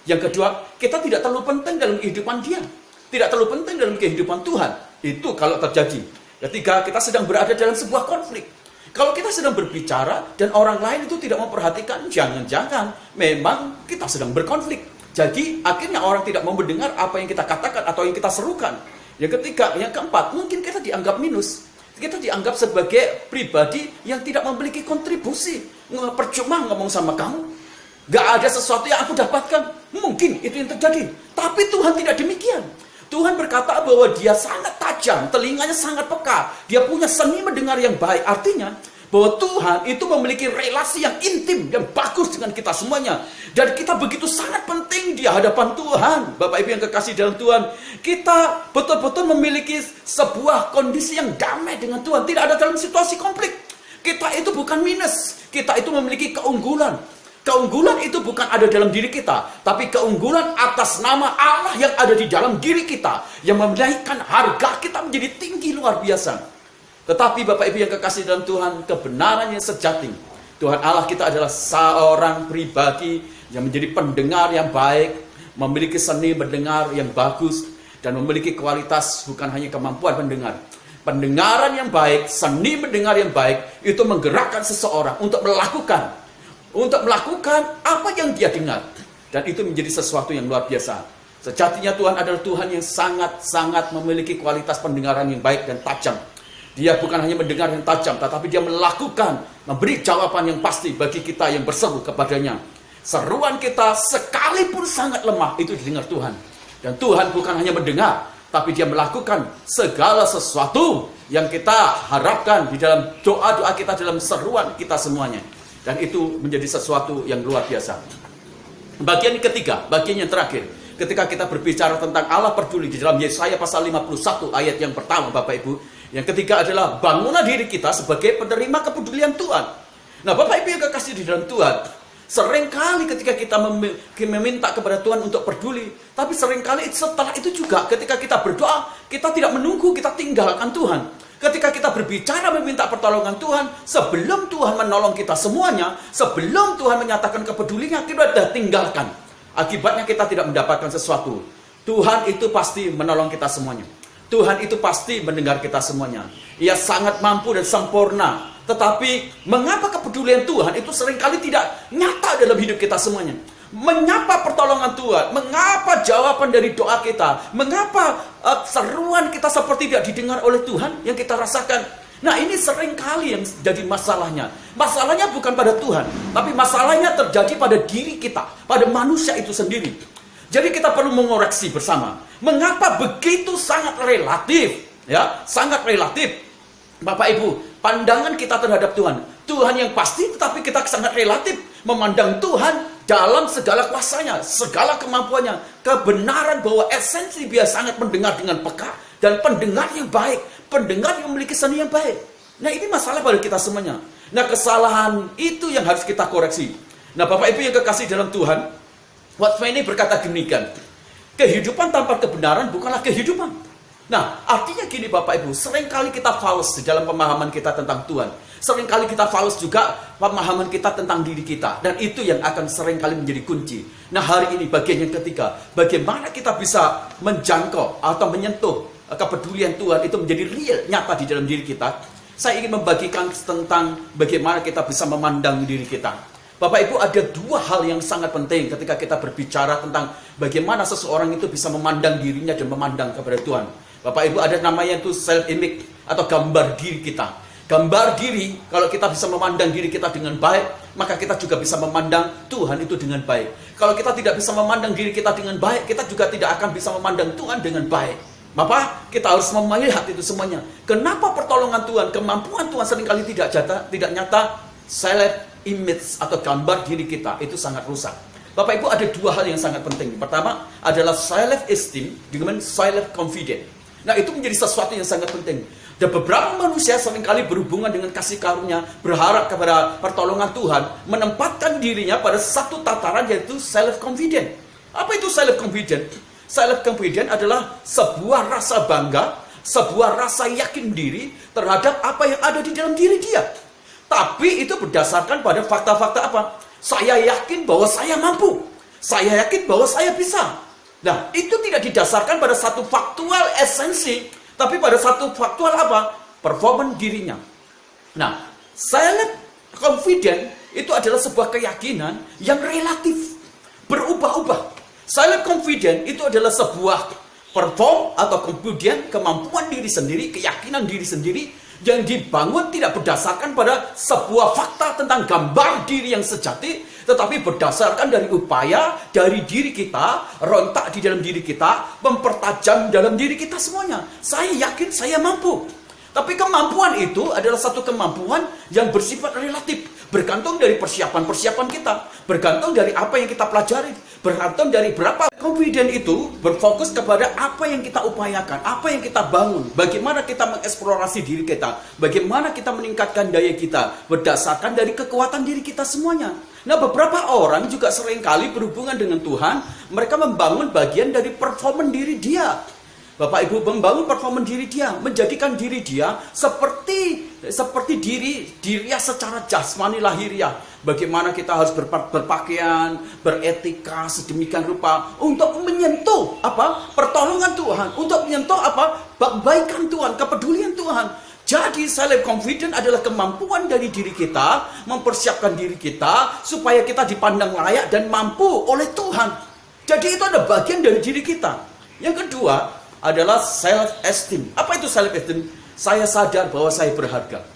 Yang kedua, kita tidak terlalu penting dalam kehidupan dia. Tidak terlalu penting dalam kehidupan Tuhan. Itu kalau terjadi ketika kita sedang berada dalam sebuah konflik. Kalau kita sedang berbicara dan orang lain itu tidak memperhatikan, jangan-jangan memang kita sedang berkonflik. Jadi akhirnya orang tidak mau mendengar apa yang kita katakan atau yang kita serukan. Yang ketiga, yang keempat, mungkin kita dianggap minus. Kita dianggap sebagai pribadi yang tidak memiliki kontribusi. Percuma ngomong sama kamu. Gak ada sesuatu yang aku dapatkan. Mungkin itu yang terjadi. Tapi Tuhan tidak demikian. Tuhan berkata bahwa dia sangat tajam, telinganya sangat peka. Dia punya seni mendengar yang baik. Artinya bahwa Tuhan itu memiliki relasi yang intim, yang bagus dengan kita semuanya. Dan kita begitu sangat penting di hadapan Tuhan. Bapak Ibu yang kekasih dalam Tuhan, kita betul-betul memiliki sebuah kondisi yang damai dengan Tuhan. Tidak ada dalam situasi konflik. Kita itu bukan minus, kita itu memiliki keunggulan. Keunggulan itu bukan ada dalam diri kita, tapi keunggulan atas nama Allah yang ada di dalam diri kita, yang menaikkan harga kita menjadi tinggi luar biasa. Tetapi Bapak Ibu yang kekasih dalam Tuhan, kebenaran yang sejati, Tuhan Allah kita adalah seorang pribadi yang menjadi pendengar yang baik, memiliki seni mendengar yang bagus, dan memiliki kualitas bukan hanya kemampuan mendengar. Pendengaran yang baik, seni mendengar yang baik, itu menggerakkan seseorang untuk melakukan apa yang dia dengar. Dan itu menjadi sesuatu yang luar biasa. Sejatinya Tuhan adalah Tuhan yang sangat-sangat memiliki kualitas pendengaran yang baik dan tajam. Dia bukan hanya mendengar yang tajam, tetapi dia melakukan, memberi jawaban yang pasti bagi kita yang berseru kepadanya. Seruan kita sekalipun sangat lemah, itu didengar Tuhan. Dan Tuhan bukan hanya mendengar, tapi dia melakukan segala sesuatu yang kita harapkan di dalam doa-doa kita, dalam seruan kita semuanya. Dan itu menjadi sesuatu yang luar biasa. Bagian ketiga, bagian yang terakhir, ketika kita berbicara tentang Allah peduli di dalam Yesaya pasal 51 ayat yang pertama, Bapak Ibu, yang ketiga adalah bangunlah diri kita sebagai penerima kepedulian Tuhan. Nah, Bapak Ibu yang kekasih di dalam Tuhan, seringkali ketika kita meminta kepada Tuhan untuk peduli, tapi seringkali setelah itu juga ketika kita berdoa, kita tidak menunggu, kita tinggalkan Tuhan. Ketika kita berbicara meminta pertolongan Tuhan, sebelum Tuhan menolong kita semuanya, sebelum Tuhan menyatakan kepeduliannya, kita sudah tinggalkan. Akibatnya kita tidak mendapatkan sesuatu. Tuhan itu pasti menolong kita semuanya. Tuhan itu pasti mendengar kita semuanya. Ia sangat mampu dan sempurna. Tetapi mengapa kepedulian Tuhan itu seringkali tidak nyata dalam hidup kita semuanya? Mengapa pertolongan Tuhan? Mengapa jawaban dari doa kita? Mengapa seruan kita seperti tidak didengar oleh Tuhan yang kita rasakan? Nah, ini seringkali yang jadi masalahnya. Masalahnya bukan pada Tuhan, tapi masalahnya terjadi pada diri kita, pada manusia itu sendiri. Jadi kita perlu mengoreksi bersama. Mengapa begitu sangat relatif? Ya, sangat relatif. Bapak Ibu, pandangan kita terhadap Tuhan. Tuhan yang pasti, tetapi kita sangat relatif memandang Tuhan dalam segala kuasanya, segala kemampuannya, kebenaran bahwa esensi dia sangat mendengar dengan peka, dan pendengar yang baik, pendengar yang memiliki seni yang baik. Nah, ini masalah pada kita semuanya. Nah, kesalahan itu yang harus kita koreksi. Nah, Bapak Ibu yang kekasih dalam Tuhan, Watchman ini berkata demikian, kehidupan tanpa kebenaran bukanlah kehidupan. Nah, artinya gini Bapak Ibu, seringkali kita fals di dalam pemahaman kita tentang Tuhan. Seringkali kita fals juga pemahaman kita tentang diri kita. Dan itu yang akan seringkali menjadi kunci. Nah, hari ini bagian yang ketiga, bagaimana kita bisa menjangkau atau menyentuh kepedulian Tuhan itu menjadi real, nyata di dalam diri kita. Saya ingin membagikan tentang bagaimana kita bisa memandang diri kita. Bapak Ibu, ada dua hal yang sangat penting ketika kita berbicara tentang bagaimana seseorang itu bisa memandang dirinya dan memandang kepada Tuhan. Bapak Ibu, ada namanya itu self-image atau gambar diri kita. Gambar diri, kalau kita bisa memandang diri kita dengan baik, maka kita juga bisa memandang Tuhan itu dengan baik. Kalau kita tidak bisa memandang diri kita dengan baik, kita juga tidak akan bisa memandang Tuhan dengan baik. Maka kita harus melihat itu semuanya. Kenapa pertolongan Tuhan, kemampuan Tuhan seringkali tidak nyata? Self-image atau gambar diri kita itu sangat rusak. Bapak Ibu, ada dua hal yang sangat penting. Pertama adalah self-esteem dengan self-confidence. Nah, itu menjadi sesuatu yang sangat penting. Dan beberapa manusia seringkali berhubungan dengan kasih karunia, berharap kepada pertolongan Tuhan, menempatkan dirinya pada satu tataran yaitu self-confident. Apa itu self-confident? Self-confident adalah sebuah rasa bangga, sebuah rasa yakin diri terhadap apa yang ada di dalam diri dia. Tapi itu berdasarkan pada fakta-fakta apa? Saya yakin bahwa saya mampu. Saya yakin bahwa saya bisa. Nah, itu tidak didasarkan pada satu faktual esensi, tapi pada satu faktual apa? Performa dirinya. Nah, self confident itu adalah sebuah keyakinan yang relatif, berubah-ubah. Self confident itu adalah sebuah perform atau kemudian kemampuan diri sendiri, keyakinan diri sendiri yang dibangun tidak berdasarkan pada sebuah fakta tentang gambar diri yang sejati, tetapi berdasarkan dari upaya dari diri kita, rontak di dalam diri kita, mempertajam dalam diri kita semuanya. Saya yakin saya mampu. Tapi kemampuan itu adalah satu kemampuan yang bersifat relatif, bergantung dari persiapan-persiapan kita, bergantung dari apa yang kita pelajari, bergantung dari berapa confident itu berfokus kepada apa yang kita upayakan, apa yang kita bangun, bagaimana kita mengeksplorasi diri kita, bagaimana kita meningkatkan daya kita, berdasarkan dari kekuatan diri kita semuanya. Nah, beberapa orang juga seringkali berhubungan dengan Tuhan, mereka membangun bagian dari performa diri dia. Bapak Ibu membangun performa diri dia, menjadikan diri dia seperti diri secara jasmani lahiriah. Bagaimana kita harus berpakaian, beretika sedemikian rupa untuk menyentuh apa? Pertolongan Tuhan, untuk menyentuh apa? Kebaikan Tuhan, kepedulian Tuhan. Jadi self confident adalah kemampuan dari diri kita, mempersiapkan diri kita supaya kita dipandang layak dan mampu oleh Tuhan. Jadi itu ada bagian dari diri kita. Yang kedua adalah self-esteem. Apa itu self-esteem? Saya sadar bahwa saya berharga.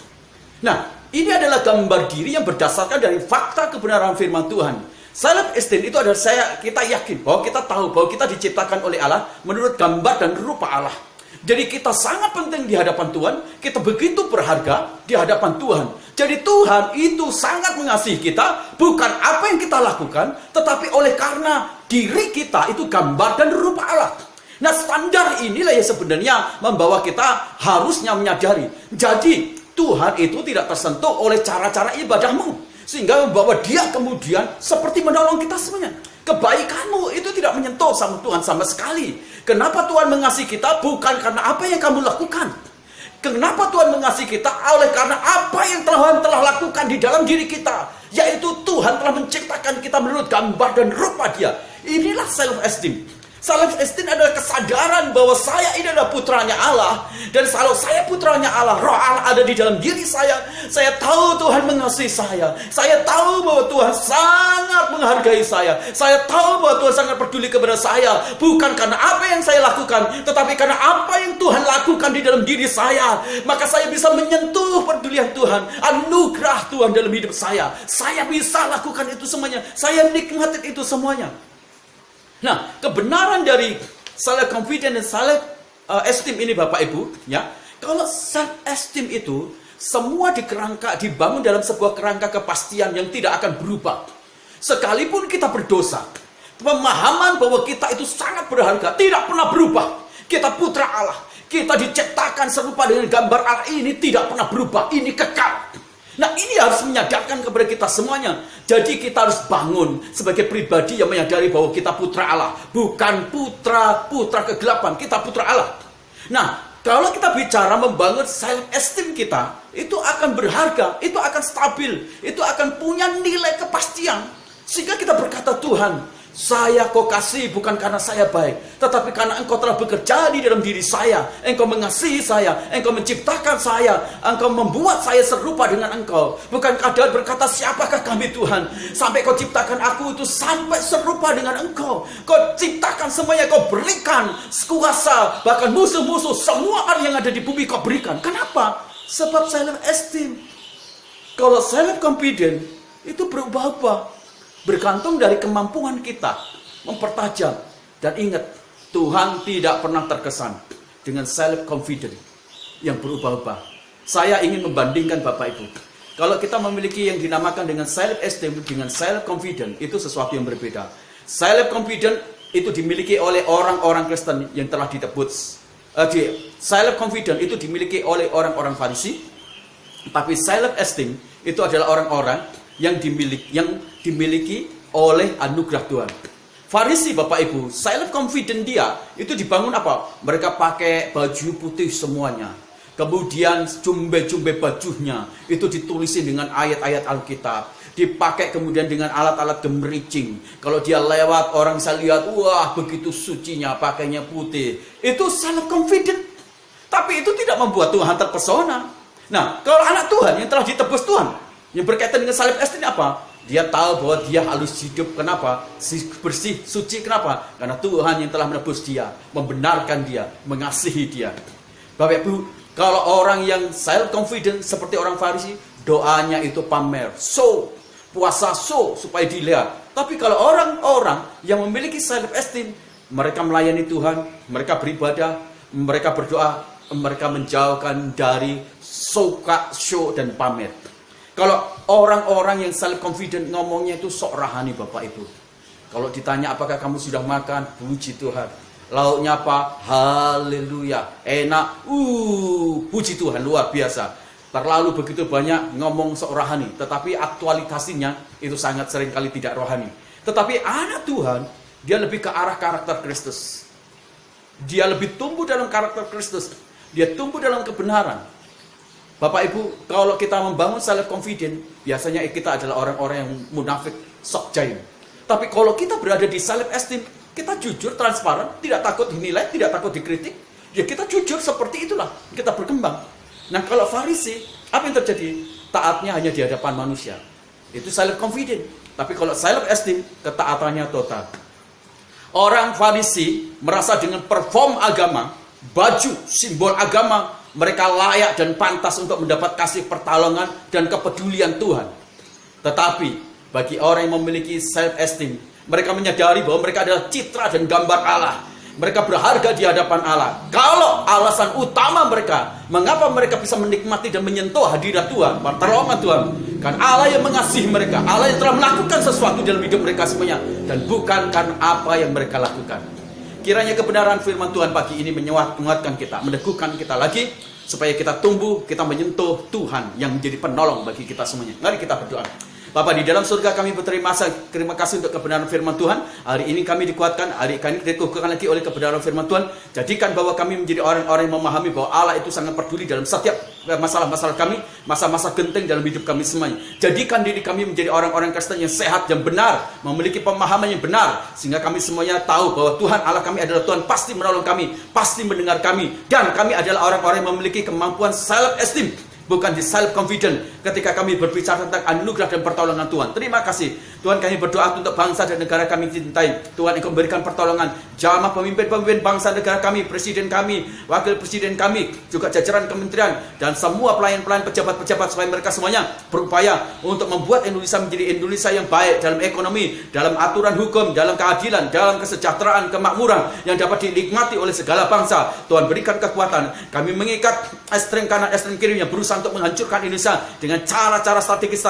Nah, ini adalah gambar diri yang berdasarkan dari fakta kebenaran firman Tuhan. Self-esteem itu adalah kita yakin bahwa kita tahu bahwa kita diciptakan oleh Allah menurut gambar dan rupa Allah. Jadi kita sangat penting di hadapan Tuhan, kita begitu berharga di hadapan Tuhan. Jadi Tuhan itu sangat mengasihi kita, bukan apa yang kita lakukan, tetapi oleh karena diri kita itu gambar dan rupa Allah. Nah, standar inilah yang sebenarnya membawa kita harusnya menyadari. Jadi, Tuhan itu tidak tersentuh oleh cara-cara ibadahmu. Sehingga membawa dia kemudian seperti menolong kita semuanya. Kebaikanmu itu tidak menyentuh sama Tuhan sama sekali. Kenapa Tuhan mengasihi kita? Bukan karena apa yang kamu lakukan. Kenapa Tuhan mengasihi kita? Oleh karena apa yang Tuhan telah lakukan di dalam diri kita. Yaitu Tuhan telah menciptakan kita menurut gambar dan rupa dia. Inilah self-esteem. Self-esteem adalah kesadaran bahwa saya ini adalah putranya Allah. Dan kalau saya putranya Allah, roh Allah ada di dalam diri saya. Saya tahu Tuhan mengasihi saya. Saya tahu bahwa Tuhan sangat menghargai saya. Saya tahu bahwa Tuhan sangat peduli kepada saya. Bukan karena apa yang saya lakukan, tetapi karena apa yang Tuhan lakukan di dalam diri saya. Maka saya bisa menyentuh pedulian Tuhan, anugerah Tuhan dalam hidup saya. Saya bisa lakukan itu semuanya. Saya nikmatin itu semuanya. Nah, kebenaran dari self-confidence dan self-esteem ini Bapak Ibu, ya. Kalau self-esteem itu semua dibangun dalam sebuah kerangka kepastian yang tidak akan berubah. Sekalipun kita berdosa, pemahaman bahwa kita itu sangat berharga tidak pernah berubah. Kita putra Allah, kita diciptakan serupa dengan gambar Allah, ini tidak pernah berubah, ini kekal. Nah, ini harus menyadarkan kepada kita semuanya. Jadi kita harus bangun sebagai pribadi yang menyadari bahwa kita putra Allah, bukan putra kegelapan, kita putra Allah. Nah, kalau kita bicara membangun self-esteem kita, itu akan berharga, itu akan stabil, itu akan punya nilai kepastian. Sehingga kita berkata, Tuhan, saya kau kasih bukan karena saya baik, tetapi karena engkau telah bekerja di dalam diri saya. Engkau mengasihi saya, engkau menciptakan saya, engkau membuat saya serupa dengan engkau. Bukankah Daud berkata, siapakah kami Tuhan, sampai kau ciptakan aku itu sampai serupa dengan engkau. Kau ciptakan semuanya, kau berikan kuasa, bahkan musuh-musuh, semua orang yang ada di bumi kau berikan. Kenapa? Sebab self-esteem. Kalau self-confident itu berubah-ubah, bergantung dari kemampuan kita mempertajam. Dan ingat, Tuhan tidak pernah terkesan dengan self-confident yang berubah-ubah. Saya ingin membandingkan Bapak Ibu. Kalau kita memiliki yang dinamakan dengan self-esteem dengan self-confident, itu sesuatu yang berbeda. Self-confident itu dimiliki oleh orang-orang Kristen yang telah ditebus. Self-confident itu dimiliki oleh orang-orang Farisi. Tapi self-esteem itu adalah orang-orang yang dimiliki oleh anugerah Tuhan. Farisi Bapak Ibu, self confident dia itu dibangun apa? Mereka pakai baju putih semuanya. Kemudian jumbe-jumbe bajunya itu ditulisin dengan ayat-ayat Alkitab. Dipakai kemudian dengan alat-alat gemericing. Kalau dia lewat, orang bisa lihat, wah begitu sucinya, pakainya putih. Itu self confident. Tapi itu tidak membuat Tuhan terpesona. Nah, kalau anak Tuhan yang telah ditebus Tuhan, yang berkaitan dengan salib esteem apa? Dia tahu bahwa dia harus hidup. Kenapa? Bersih, suci. Kenapa? Karena Tuhan yang telah menebus dia, membenarkan dia, mengasihi dia. Bapak Ibu, kalau orang yang self confident seperti orang Farisi, doanya itu pamer, puasa supaya dilihat. Tapi kalau orang-orang yang memiliki self esteem, mereka melayani Tuhan, mereka beribadah, mereka berdoa, mereka menjauhkan dari show dan pamer. Kalau orang-orang yang self confident ngomongnya itu sok rohani, Bapak Ibu. Kalau ditanya apakah kamu sudah makan, puji Tuhan. Lauknya apa? Haleluya. Enak. Puji Tuhan, luar biasa. Terlalu begitu banyak ngomong sok rohani. Tetapi aktualitasinya itu sangat sering kali tidak rohani. Tetapi anak Tuhan, dia lebih ke arah karakter Kristus. Dia lebih tumbuh dalam karakter Kristus. Dia tumbuh dalam kebenaran. Bapak Ibu, kalau kita membangun self confident, biasanya kita adalah orang-orang yang munafik, sok jaim. Tapi kalau kita berada di self esteem, kita jujur, transparan, tidak takut dinilai, tidak takut dikritik. Ya kita jujur, seperti itulah kita berkembang. Nah kalau Farisi, apa yang terjadi? Taatnya hanya di hadapan manusia. Itu self confident. Tapi kalau self esteem, ketaatannya total. Orang Farisi merasa dengan perform agama, baju, simbol agama, mereka layak dan pantas untuk mendapat kasih pertolongan dan kepedulian Tuhan. Tetapi bagi orang yang memiliki self esteem, mereka menyadari bahwa mereka adalah citra dan gambar Allah. Mereka berharga di hadapan Allah. Kalau alasan utama mereka, mengapa mereka bisa menikmati dan menyentuh hadirat Tuhan, pertolongan Tuhan, kan Allah yang mengasihi mereka, Allah yang telah melakukan sesuatu dalam hidup mereka semuanya, dan bukan karena apa yang mereka lakukan. Kiranya kebenaran firman Tuhan pagi ini menguatkan kita, meneguhkan kita lagi, supaya kita tumbuh, kita menyentuh Tuhan yang menjadi penolong bagi kita semuanya. Mari kita berdoa. Bapa di dalam surga, kami berterima kasih untuk kebenaran firman Tuhan. Hari ini kami dikuatkan, hari ini dikuatkan lagi oleh kebenaran firman Tuhan. Jadikan bahwa kami menjadi orang-orang yang memahami bahwa Allah itu sangat peduli dalam setiap masalah-masalah kami, masa-masa genting dalam hidup kami semuanya. Jadikan diri kami menjadi orang-orang Kristen yang sehat, yang benar, memiliki pemahaman yang benar, sehingga kami semuanya tahu bahwa Tuhan Allah kami adalah Tuhan pasti menolong kami, pasti mendengar kami, dan kami adalah orang-orang yang memiliki kemampuan self esteem, bukan di self confident ketika kami berbicara tentang anugerah dan pertolongan Tuhan. Terima kasih Tuhan, kami berdoa untuk bangsa dan negara kami cintai. Tuhan Engkau memberikan pertolongan, jamah pemimpin-pemimpin bangsa negara kami, presiden kami, wakil presiden kami, juga jajaran kementerian, dan semua pelayan-pelayan, pejabat-pejabat, supaya mereka semuanya berupaya untuk membuat Indonesia menjadi Indonesia yang baik dalam ekonomi, dalam aturan hukum, dalam keadilan, dalam kesejahteraan, kemakmuran yang dapat dinikmati oleh segala bangsa. Tuhan berikan kekuatan. Kami mengikat ekstrem kanan, ekstrem kiri yang berusaha untuk menghancurkan Indonesia dengan cara-cara strategis,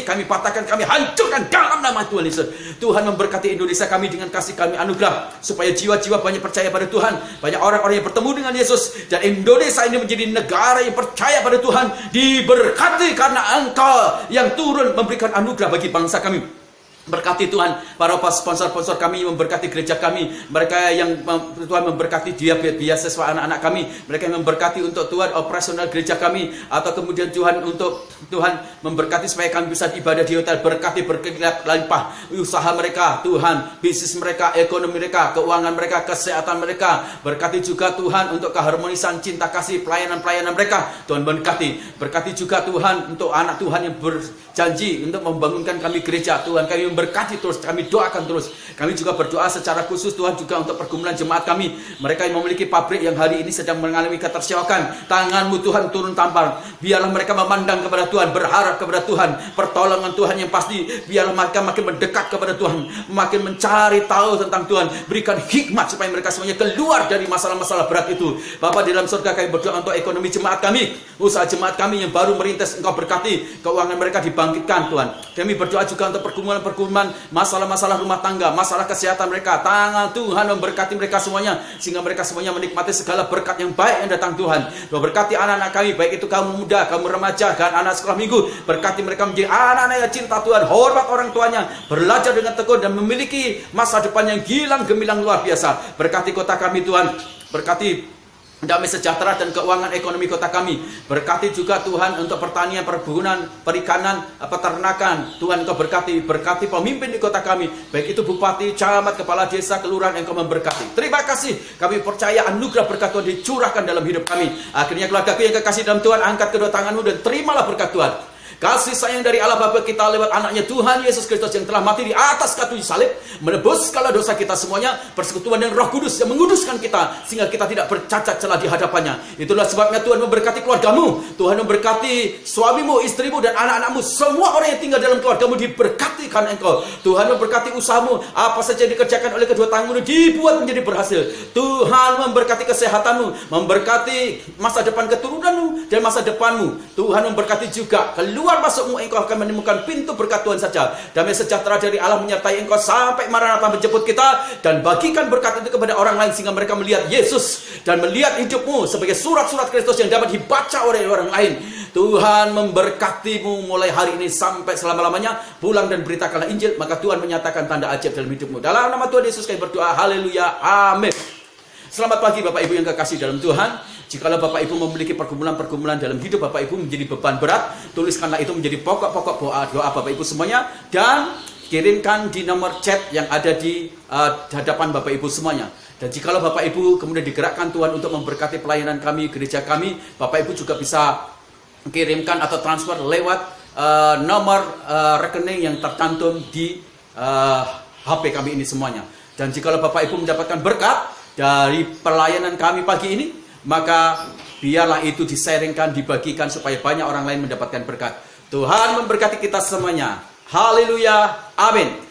kami patahkan, kami hancurkan dalam nama Tuhan Yesus. Tuhan memberkati Indonesia kami dengan kasih kami anugerah, supaya jiwa-jiwa banyak percaya pada Tuhan, banyak orang-orang yang bertemu dengan Yesus, dan Indonesia ini menjadi negara yang percaya pada Tuhan, diberkati karena Engkau yang turun memberikan anugerah bagi bangsa kami. Berkati Tuhan para sponsor-sponsor kami, memberkati gereja kami, mereka yang Tuhan memberkati dia beasiswa anak-anak kami, mereka yang memberkati untuk Tuhan operasional gereja kami, atau kemudian Tuhan untuk Tuhan memberkati supaya kami bisa ibadah di hotel. Berkati berlimpah usaha mereka Tuhan, bisnis mereka, ekonomi mereka, keuangan mereka, kesehatan mereka. Berkati juga Tuhan untuk keharmonisan cinta kasih pelayanan-pelayanan mereka. Tuhan berkati juga Tuhan untuk anak Tuhan yang berjanji untuk membangunkan kami gereja. Tuhan kami memberkati terus, kami doakan terus. Kami juga berdoa secara khusus Tuhan juga untuk pergumulan jemaat kami, mereka yang memiliki pabrik yang hari ini sedang mengalami keterseokan. Tangan-Mu Tuhan turun tampar, biarlah mereka memandang kepada Tuhan, berharap kepada Tuhan, pertolongan Tuhan yang pasti. Biarlah mereka makin mendekat kepada Tuhan, makin mencari tahu tentang Tuhan. Berikan hikmat supaya mereka semuanya keluar dari masalah-masalah berat itu. Bapa di dalam surga, kami berdoa untuk ekonomi jemaat kami, usaha jemaat kami yang baru merintis, Engkau berkati, keuangan mereka dibangkitkan Tuhan. Kami berdoa juga untuk pergumulan-pergumulan, masalah-masalah rumah tangga, masalah kesehatan mereka. Tangan Tuhan memberkati mereka semuanya, sehingga mereka semuanya menikmati segala berkat yang baik yang datang Tuhan. Berkati anak-anak kami, baik itu kaum muda, kaum remaja, dan anak sekolah minggu. Berkati mereka menjadi anak-anak yang cinta Tuhan, hormat orang tuanya, belajar dengan tekun, dan memiliki masa depan yang gilang gemilang luar biasa. Berkati kota kami Tuhan, berkati damai sejahtera dan keuangan ekonomi kota kami. Berkati juga Tuhan untuk pertanian, perkebunan, perikanan, peternakan. Tuhan Engkau berkati pemimpin di kota kami, baik itu bupati, camat, kepala desa, kelurahan, Engkau memberkati. Terima kasih, kami percaya anugerah berkat Tuhan dicurahkan dalam hidup kami. Akhirnya keluargaku yang kekasih dalam Tuhan, angkat kedua tanganmu dan terimalah berkat Tuhan. Kasih sayang dari Allah Bapa kita lewat anaknya Tuhan Yesus Kristus yang telah mati di atas kayu salib, menebus segala dosa kita semuanya, persekutuan dengan Roh Kudus yang menguduskan kita sehingga kita tidak bercacat celah di hadapannya. Itulah sebabnya Tuhan memberkati keluargamu, Tuhan memberkati suamimu, istrimu dan anak-anakmu. Semua orang yang tinggal dalam keluargamu diberkati karena Engkau. Tuhan memberkati usahamu, apa saja yang dikerjakan oleh kedua tanganmu dibuat menjadi berhasil. Tuhan memberkati kesehatanmu, memberkati masa depan keturunanmu dan masa depanmu. Tuhan memberkati juga keluar masukmu, engkau akan menemukan pintu berkat Tuhan saja. Damai sejahtera dari Allah menyertai engkau sampai Maranatha menjemput kita, dan bagikan berkat itu kepada orang lain sehingga mereka melihat Yesus dan melihat hidupmu sebagai surat-surat Kristus yang dapat dibaca oleh orang lain. Tuhan memberkatimu mulai hari ini sampai selama-lamanya. Pulang dan beritakanlah Injil, maka Tuhan menyatakan tanda ajaib dalam hidupmu. Dalam nama Tuhan Yesus kami berdoa, haleluya, amin. Selamat pagi Bapak Ibu yang kekasih dalam Tuhan. Jikalau Bapak Ibu memiliki pergumulan-pergumulan dalam hidup Bapak Ibu menjadi beban berat, tuliskanlah itu menjadi pokok-pokok doa Bapak Ibu semuanya, dan kirimkan di nomor chat yang ada di hadapan Bapak Ibu semuanya. Dan jikalau Bapak Ibu kemudian digerakkan Tuhan untuk memberkati pelayanan kami, gereja kami, Bapak Ibu juga bisa kirimkan atau transfer lewat nomor rekening yang tercantum di HP kami ini semuanya. Dan jikalau Bapak Ibu mendapatkan berkat dari pelayanan kami pagi ini, maka biarlah itu disaringkan, dibagikan supaya banyak orang lain mendapatkan berkat. Tuhan memberkati kita semuanya. Haleluya, amin.